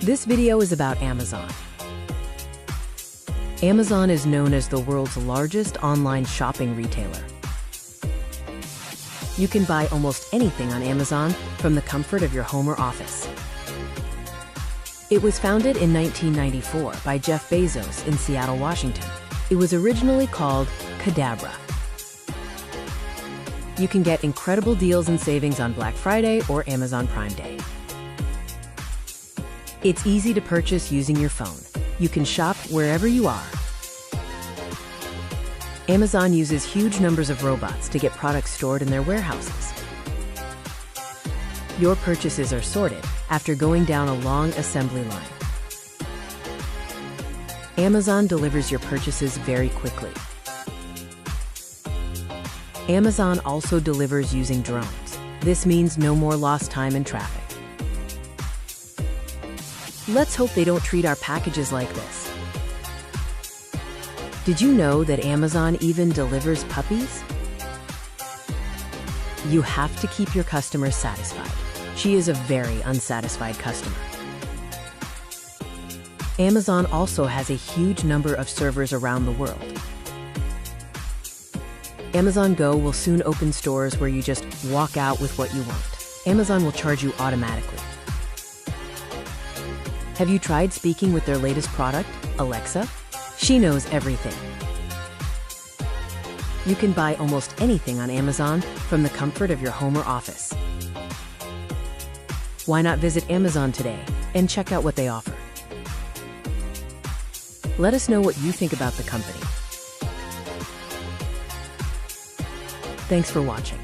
This video is about Amazon. Amazon is known as the world's largest online shopping retailer. You can buy almost anything on Amazon from the comfort of your home or office. It was founded in 1994 by Jeff Bezos in Seattle, Washington. It was originally called Cadabra. You can get incredible deals and savings on Black Friday or Amazon Prime Day. It's easy to purchase using your phone. You can shop wherever you are. Amazon uses huge numbers of robots to get products stored in their warehouses. Your purchases are sorted after going down a long assembly line. Amazon delivers your purchases very quickly. Amazon also delivers using drones. This means no more lost time in traffic. Let's hope they don't treat our packages like this. Did you know that Amazon even delivers puppies? You have to keep your customers satisfied. She is a very unsatisfied customer. Amazon also has a huge number of servers around the world. Amazon Go will soon open stores where you just walk out with what you want. Amazon will charge you automatically. Have you tried speaking with their latest product, Alexa? She knows everything. You can buy almost anything on Amazon from the comfort of your home or office. Why not visit Amazon today and check out what they offer? Let us know what you think about the company. Thanks for watching.